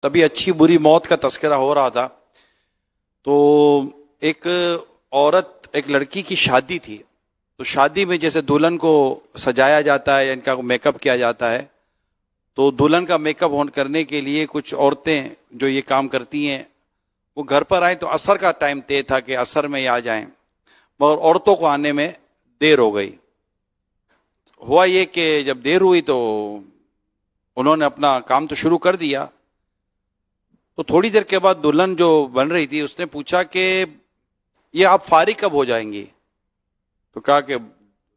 تبھی اچھی بری موت کا تذکرہ ہو رہا تھا. تو ایک عورت، ایک لڑکی کی شادی تھی. تو شادی میں جیسے دلہن کو سجایا جاتا ہے یا ان کا میک اپ کیا جاتا ہے، تو دلہن کا میک اپ کرنے کے لیے کچھ عورتیں جو یہ کام کرتی ہیں وہ گھر پر آئیں. تو عصر کا ٹائم طے تھا کہ عصر میں ہی آ جائیں، مگر عورتوں کو آنے میں دیر ہو گئی. ہوا یہ کہ جب دیر ہوئی تو انہوں نے اپنا کام تو شروع کر دیا. تو تھوڑی دیر کے بعد دلہن جو بن رہی تھی اس نے پوچھا کہ یہ آپ فارغ کب ہو جائیں گی؟ تو کہا کہ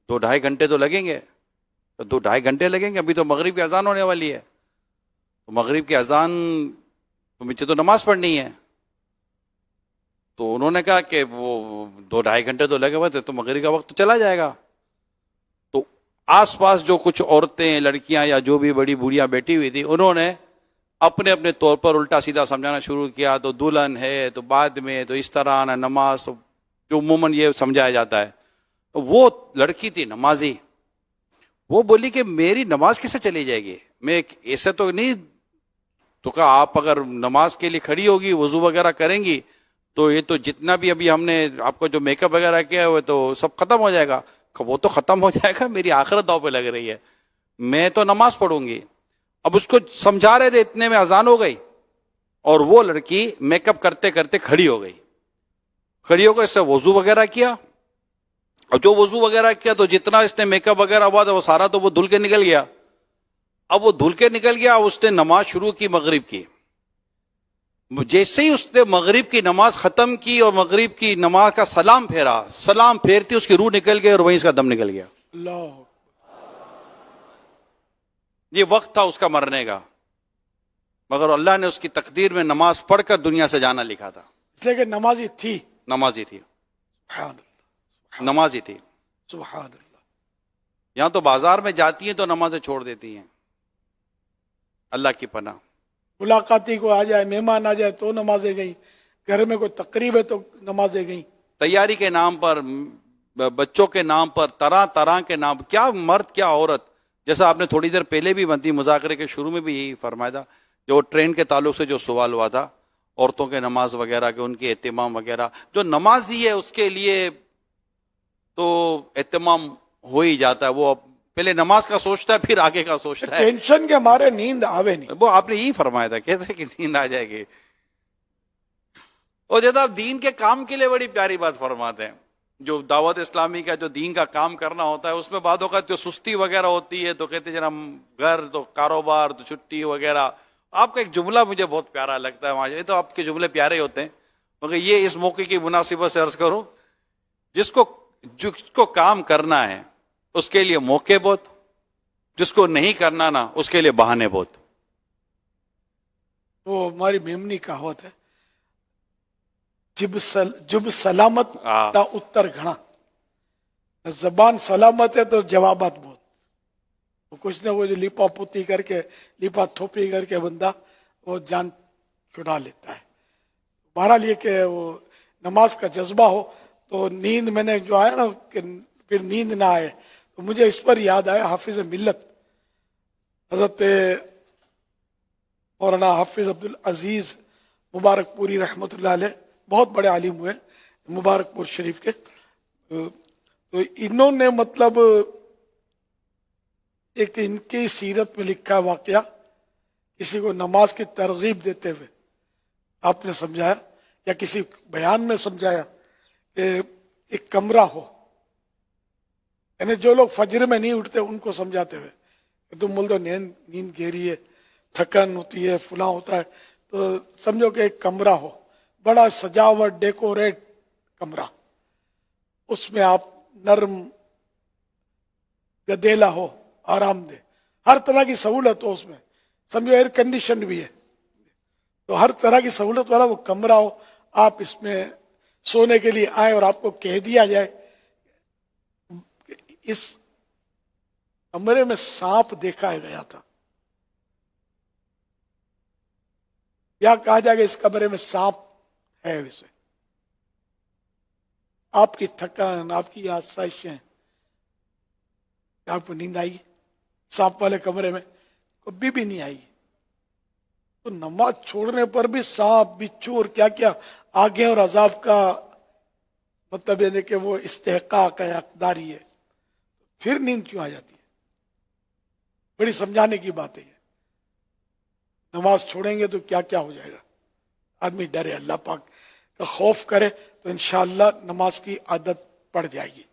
2-2.5 گھنٹے تو لگیں گے. 2-2.5 گھنٹے لگیں گے؟ ابھی تو مغرب کی اذان ہونے والی ہے. تو مغرب کی اذان تو مجھے تو نماز پڑھنی ہے. تو انہوں نے کہا کہ وہ 2-2.5 گھنٹے تو لگے ہوئے، تو مغرب کا وقت تو چلا جائے گا. تو آس پاس جو کچھ عورتیں، لڑکیاں یا جو بھی بڑی بوڑھیاں بیٹھی ہوئی تھی، انہوں نے اپنے اپنے طور پر الٹا سیدھا سمجھانا شروع کیا. تو دلہن ہے تو بعد میں تو اس طرح آنا نماز، تو جو عموماً یہ سمجھایا جاتا ہے. وہ لڑکی تھی نمازی، وہ بولی کہ میری نماز کیسے چلی جائے گی؟ میں ایسے تو نہیں. تو کہا آپ اگر نماز کے لیے کھڑی ہوگی، وضو وغیرہ کریں گی، تو یہ تو جتنا بھی ابھی ہم نے آپ کو جو میک اپ وغیرہ کیا ہوا تو سب ختم ہو جائے گا. وہ تو ختم ہو جائے گا، میری آخرت داؤ پہ لگ رہی ہے، میں تو نماز پڑھوں گی. اب اس کو سمجھا رہے تھے، اتنے میں اذان ہو گئی اور وہ لڑکی میک اپ کرتے کرتے کھڑی ہو گئی. کھڑی ہو گئی، اس سے وضو وغیرہ کیا، اور جو وضو وغیرہ کیا تو جتنا اس نے میک اپ وغیرہ ہوا تھا وہ سارا تو وہ دھل کے نکل گیا. اب وہ دھل کے نکل گیا، اس نے نماز شروع کی مغرب کی. جیسے ہی اس نے مغرب کی نماز ختم کی اور مغرب کی نماز کا سلام پھیرا، سلام پھیرتی اس کی روح نکل گئی اور وہیں اس کا دم نکل گیا. اللہ. یہ وقت تھا اس کا مرنے کا، مگر اللہ نے اس کی تقدیر میں نماز پڑھ کر دنیا سے جانا لکھا تھا. اس لیے کہ نمازی تھی. نمازی تھی، سبحان اللہ. نمازی تھی. سبحان اللہ. یہاں تو بازار میں جاتی ہیں تو نمازیں چھوڑ دیتی ہیں. اللہ کی پناہ. ملاقاتی کو آ جائے، مہمان آ جائے تو نمازیں گئیں، گھر میں کوئی تقریب ہے تو نمازیں گئیں. تیاری کے نام پر، بچوں کے نام پر، طرح طرح کے نام، کیا مرد کیا عورت. جیسا آپ نے تھوڑی دیر پہلے بھی بنتی مذاکرے کے شروع میں بھی یہی فرمایا تھا، جو ٹرین کے تعلق سے جو سوال ہوا تھا، عورتوں کے نماز وغیرہ کے، ان کے اہتمام وغیرہ. جو نمازی ہے اس کے لیے تو اہتمام ہو ہی جاتا ہے. وہ پہلے نماز کا سوچتا ہے، پھر آگے کا سوچتا ہے. ٹینشن کے مارے نیند آوے نہیں. وہ آپ نے یہی فرمایا تھا، کیسے کہ نیند آ جائے گی. اور جیسا آپ دین کے کام کے لیے بڑی پیاری بات فرماتے ہیں. جو دعوت اسلامی کا جو دین کا کام کرنا ہوتا ہے، اس میں بعد اوقات جو سستی وغیرہ ہوتی ہے تو کہتے ہیں جناب گھر تو کاروبار تو چھٹی وغیرہ. آپ کا ایک جملہ مجھے بہت پیارا لگتا ہے. یہ تو آپ کے جملے پیارے ہوتے ہیں، مگر یہ اس موقع کی مناسبت سے عرض کروں، جس کو کام کرنا ہے اس کے لیے موقع بہت، جس کو نہیں کرنا نا اس کے لیے بہانے بہت. وہ ہماری میمنی کہاوت ہے، جب سلامت تا اتر گھنا. زبان سلامت ہے تو جوابات بہت. وہ کچھ نہ کچھ لیپا پوتی کر کے، لیپا تھوپی کر کے بندہ وہ جان چھڑا لیتا ہے. بہرحال یہ کہ وہ نماز کا جذبہ ہو تو نیند، میں نے جو آیا نا کہ پھر نیند نہ آئے، تو مجھے اس پر یاد آیا حافظ ملت حضرت مولانا حافظ عبدالعزیز مبارک پوری رحمۃ اللہ علیہ، بہت بڑے عالم ہوئے مبارک پور شریف کے. تو انہوں نے مطلب ایک ان کی سیرت میں لکھا واقعہ، کسی کو نماز کی ترغیب دیتے ہوئے آپ نے سمجھایا یا کسی بیان میں سمجھایا کہ ایک کمرہ ہو، یعنی جو لوگ فجر میں نہیں اٹھتے ان کو سمجھاتے ہوئے کہ تم بول دو نیند گہری ہے، تھکن ہوتی ہے، فلاں ہوتا ہے، تو سمجھو کہ ایک کمرہ ہو، بڑا سجاوٹ ڈیکوریٹ کمرہ، اس میں آپ نرم گدیلا ہو، آرام دہ، ہر طرح کی سہولت ہو اس میں، سمجھو ایئر کنڈیشن بھی ہے، تو ہر طرح کی سہولت والا وہ کمرہ ہو. آپ اس میں سونے کے لیے آئے اور آپ کو کہہ دیا جائے کہ اس کمرے میں سانپ دیکھا گیا تھا، یا کہا جائے کہ اس کمرے میں سانپ ہے. ویسے آپ کی تھکان، آپ کی آسائشیں، آپ کو نیند آئی؟ سانپ والے کمرے میں کبھی بھی نہیں آئی. تو نماز چھوڑنے پر بھی سانپ بچھو اور کیا کیا آگے اور عذاب کا مطلب یہ کہ وہ استحقاق ہے، حقداری ہے، پھر نیند کیوں آ جاتی ہے؟ بڑی سمجھانے کی بات ہے یہ۔ نماز چھوڑیں گے تو کیا کیا ہو جائے گا؟ آدمی ڈرے، اللہ پاک کا خوف کرے تو انشاءاللہ نماز کی عادت پڑ جائے گی۔